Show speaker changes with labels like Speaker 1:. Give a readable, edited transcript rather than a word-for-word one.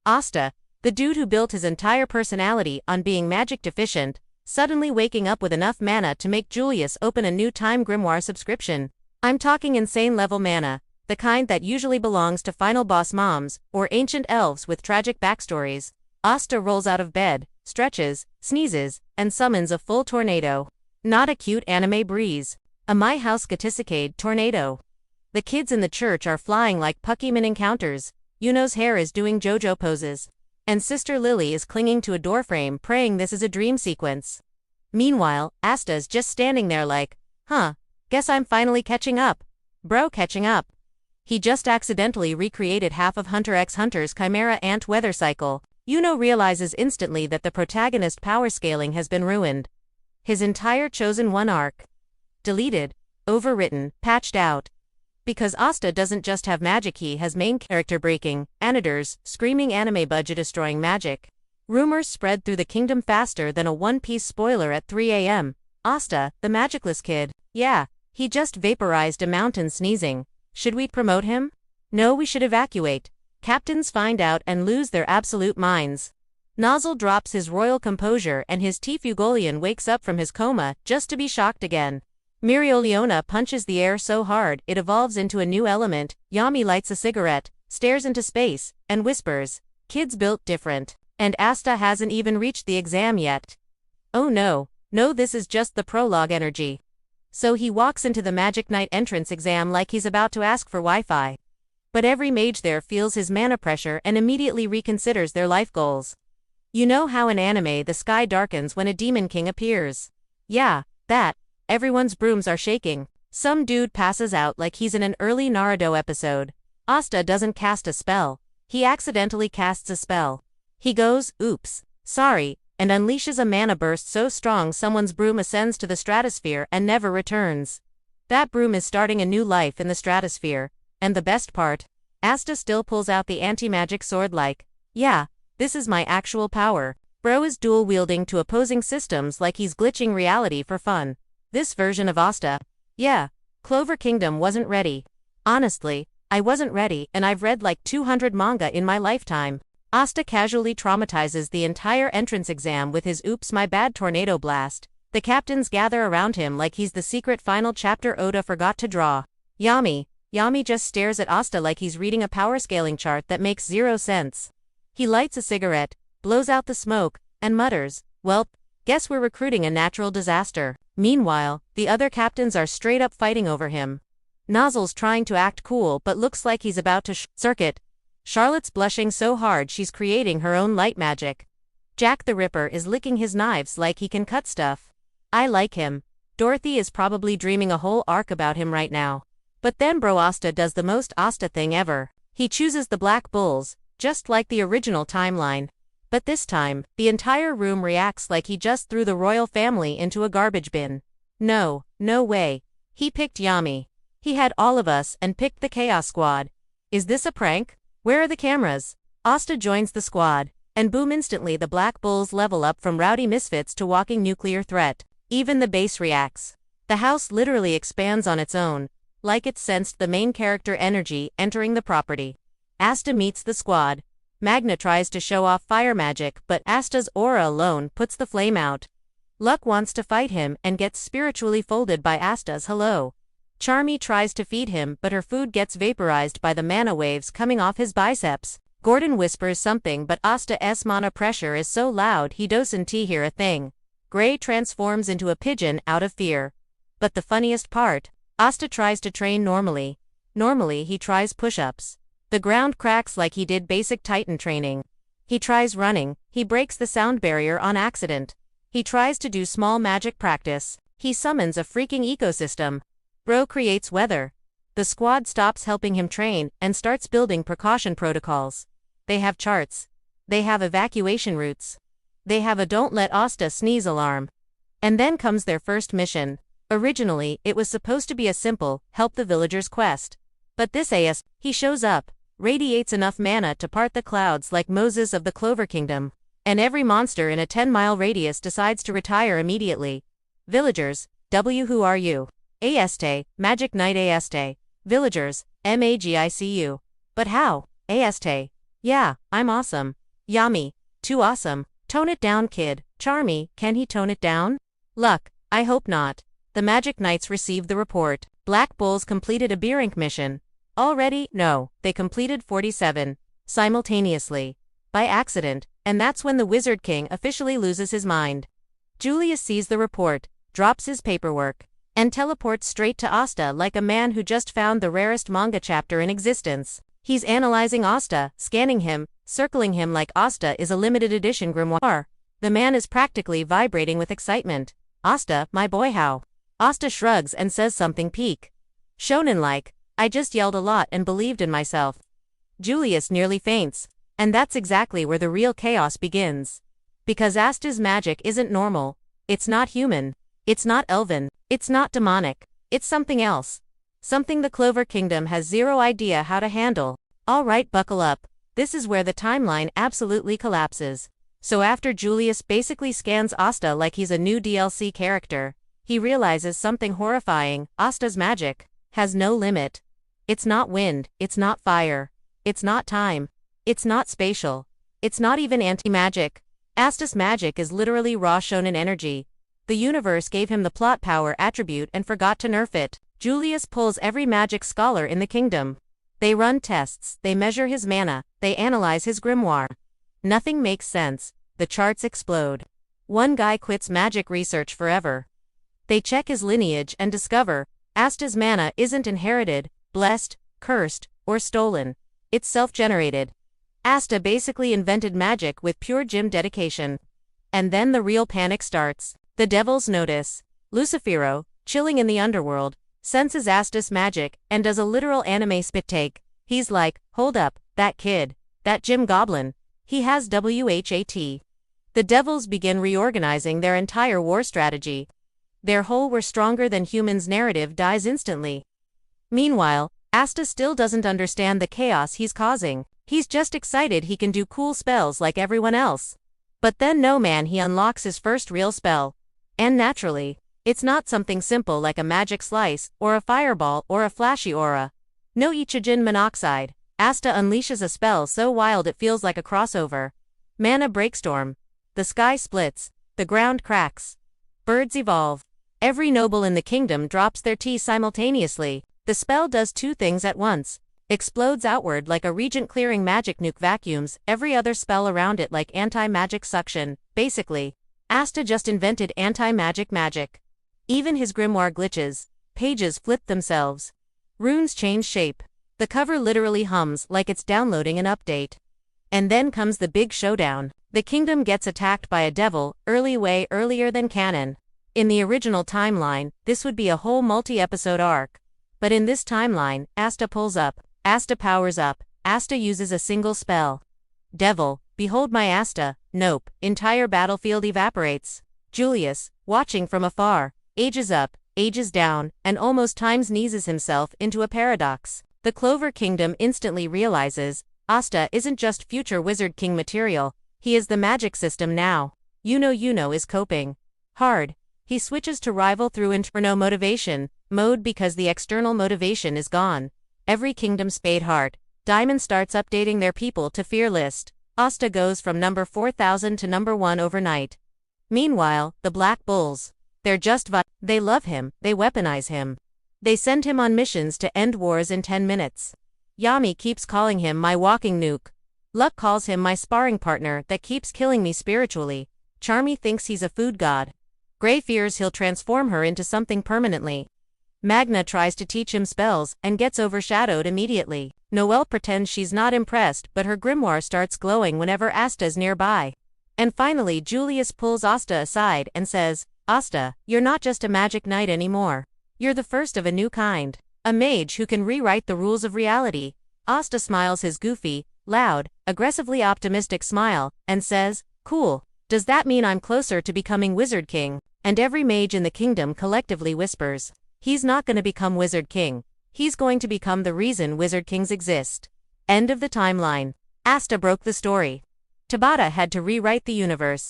Speaker 1: Asta, the dude who built his entire personality on being magic deficient, suddenly waking up with enough mana to make Julius open a new Time Grimoire subscription. I'm talking insane level mana, the kind that usually belongs to final boss moms, or ancient elves with tragic backstories. Asta rolls out of bed, stretches, sneezes, and summons a full tornado. Not a cute anime breeze. A My House Gatisicade tornado. The kids in the church are flying like Pokemon encounters. Yuno's hair is doing JoJo poses. And Sister Lily is clinging to a doorframe praying this is a dream sequence. Meanwhile, Asta's just standing there like, huh, guess I'm finally catching up. Bro, catching up. He just accidentally recreated half of Hunter x Hunter's Chimera Ant weather cycle. Yuno realizes instantly that the protagonist power scaling has been ruined. His entire Chosen One arc. Deleted, overwritten, patched out. Because Asta doesn't just have magic, he has main character breaking, aniders, screaming anime budget destroying magic. Rumors spread through the kingdom faster than a One Piece spoiler at 3 a.m. Asta, the magicless kid, yeah, he just vaporized a mountain sneezing. Should we promote him? No, we should evacuate. Captains find out and lose their absolute minds. Nozzle drops his royal composure and his Tifugolian wakes up from his coma just to be shocked again. Mirioliona punches the air so hard it evolves into a new element. Yami lights a cigarette, stares into space, and whispers, "Kids built different." And Asta hasn't even reached the exam yet. Oh no, this is just the prologue energy. So he walks into the Magic Knight entrance exam like he's about to ask for Wi-Fi. But every mage there feels his mana pressure and immediately reconsiders their life goals. You know how in anime the sky darkens when a demon king appears? Yeah, that. Everyone's brooms are shaking. Some dude passes out like he's in an early Naruto episode. Asta doesn't cast a spell. He accidentally casts a spell. He goes, oops, sorry, and unleashes a mana burst so strong someone's broom ascends to the stratosphere and never returns. That broom is starting a new life in the stratosphere. And the best part? Asta still pulls out the anti-magic sword like, yeah, this is my actual power. Bro is dual-wielding to opposing systems like he's glitching reality for fun. This version of Asta. Yeah, Clover Kingdom wasn't ready. Honestly, I wasn't ready and I've read like 200 manga in my lifetime. Asta casually traumatizes the entire entrance exam with his oops my bad tornado blast. The captains gather around him like he's the secret final chapter Oda forgot to draw. Yami just stares at Asta like he's reading a power scaling chart that makes zero sense. He lights a cigarette, blows out the smoke, and mutters, "Welp, guess we're recruiting a natural disaster." Meanwhile, the other captains are straight up fighting over him. Nozzle's trying to act cool but looks like he's about to circuit. Charlotte's blushing so hard she's creating her own light magic. Jack the Ripper is licking his knives like he can cut stuff. I like him. Dorothy is probably dreaming a whole arc about him right now. But then Bro Asta does the most Asta thing ever. He chooses the Black Bulls, just like the original timeline. But this time, the entire room reacts like he just threw the royal family into a garbage bin. No way. He picked Yami. He had all of us and picked the Chaos Squad. Is this a prank? Where are the cameras? Asta joins the squad, and boom, instantly the Black Bulls level up from rowdy misfits to walking nuclear threat. Even the base reacts. The house literally expands on its own, like it sensed the main character energy entering the property. Asta meets the squad. Magna tries to show off fire magic, but Asta's aura alone puts the flame out. Luck wants to fight him and gets spiritually folded by Asta's hello. Charmy tries to feed him, but her food gets vaporized by the mana waves coming off his biceps. Gordon whispers something, but Asta's mana pressure is so loud he doesn't hear a thing. Gray transforms into a pigeon out of fear. But the funniest part, Asta tries to train normally. Normally he tries push-ups. The ground cracks like he did basic Titan training. He tries running, he breaks the sound barrier on accident. He tries to do small magic practice. He summons a freaking ecosystem. Bro creates weather. The squad stops helping him train and starts building precaution protocols. They have charts. They have evacuation routes. They have a don't let Asta sneeze alarm. And then comes their first mission. Originally, it was supposed to be a simple, help the villagers quest. But this he shows up, radiates enough mana to part the clouds like Moses of the Clover Kingdom. And every monster in a 10-mile radius decides to retire immediately. Villagers, who are you? Asta, Magic Knight Asta. Villagers, MAGICU. But how? Asta. Yeah, I'm awesome. Yummy. Too awesome. Tone it down, kid. Charmy, can he tone it down? Luck, I hope not. The Magic Knights received the report. Black Bulls completed a beer ink mission. Already? No, they completed 47. Simultaneously. By accident, and that's when the Wizard King officially loses his mind. Julius sees the report, drops his paperwork, and teleports straight to Asta like a man who just found the rarest manga chapter in existence. He's analyzing Asta, scanning him, circling him like Asta is a limited edition grimoire. The man is practically vibrating with excitement. Asta, my boy, how? Asta shrugs and says something peak. Shonen-like, I just yelled a lot and believed in myself. Julius nearly faints, and that's exactly where the real chaos begins. Because Asta's magic isn't normal, it's not human, it's not elven, it's not demonic, it's something else. Something the Clover Kingdom has zero idea how to handle. Alright, buckle up, this is where the timeline absolutely collapses. So after Julius basically scans Asta like he's a new DLC character, he realizes something horrifying. Asta's magic has no limit. It's not wind, it's not fire, it's not time, it's not spatial, it's not even anti-magic. Asta's magic is literally raw shonen energy. The universe gave him the plot power attribute and forgot to nerf it. Julius pulls every magic scholar in the kingdom. They run tests, they measure his mana, they analyze his grimoire. Nothing makes sense. The charts explode. One guy quits magic research forever. They check his lineage and discover Asta's mana isn't inherited, blessed, cursed, or stolen. It's self-generated. Asta basically invented magic with pure gym dedication. And then the real panic starts. The devils notice. Lucifero, chilling in the underworld, senses Asta's magic and does a literal anime spit take. He's like, hold up, that kid, that gym goblin, he has WHAT. The devils begin reorganizing their entire war strategy. Their whole "we're stronger than humans" narrative dies instantly. Meanwhile, Asta still doesn't understand the chaos he's causing. He's just excited he can do cool spells like everyone else. But then he unlocks his first real spell. And naturally, it's not something simple like a magic slice, or a fireball, or a flashy aura. No Ichijin monoxide. Asta unleashes a spell so wild it feels like a crossover. Mana Breakstorm. The sky splits, the ground cracks. Birds evolve. Every noble in the kingdom drops their tea simultaneously. The spell does two things at once. Explodes outward like a regent clearing magic nuke vacuums every other spell around it like anti-magic suction. Basically, Asta just invented anti-magic magic. Even his grimoire glitches. Pages flip themselves. Runes change shape. The cover literally hums like it's downloading an update. And then comes the big showdown. The kingdom gets attacked by a devil, way earlier than canon. In the original timeline, this would be a whole multi-episode arc. But in this timeline, Asta pulls up, Asta powers up, Asta uses a single spell. Devil, behold my Asta. Nope, entire battlefield evaporates. Julius, watching from afar, ages up, ages down, and almost times-sneezes himself into a paradox. The Clover Kingdom instantly realizes, Asta isn't just future Wizard King material, he is the magic system now. Yuno is coping hard. He switches to rival through Inferno motivation mode because the external motivation is gone. Every kingdom spade heart. Diamond starts updating their people to fear list. Asta goes from number 4,000 to number 1 overnight. Meanwhile, the Black Bulls. They're just they love him, they weaponize him. They send him on missions to end wars in 10 minutes. Yami keeps calling him my walking nuke. Luck calls him my sparring partner that keeps killing me spiritually. Charmy thinks he's a food god. Gray fears he'll transform her into something permanently. Magna tries to teach him spells and gets overshadowed immediately. Noelle pretends she's not impressed but her grimoire starts glowing whenever Asta's nearby. And finally Julius pulls Asta aside and says, Asta, you're not just a magic knight anymore. You're the first of a new kind. A mage who can rewrite the rules of reality. Asta smiles his goofy, loud, aggressively optimistic smile, and says, cool, does that mean I'm closer to becoming Wizard King? And every mage in the kingdom collectively whispers, he's not gonna become Wizard King. He's going to become the reason Wizard Kings exist. End of the timeline. Asta broke the story. Tabata had to rewrite the universe.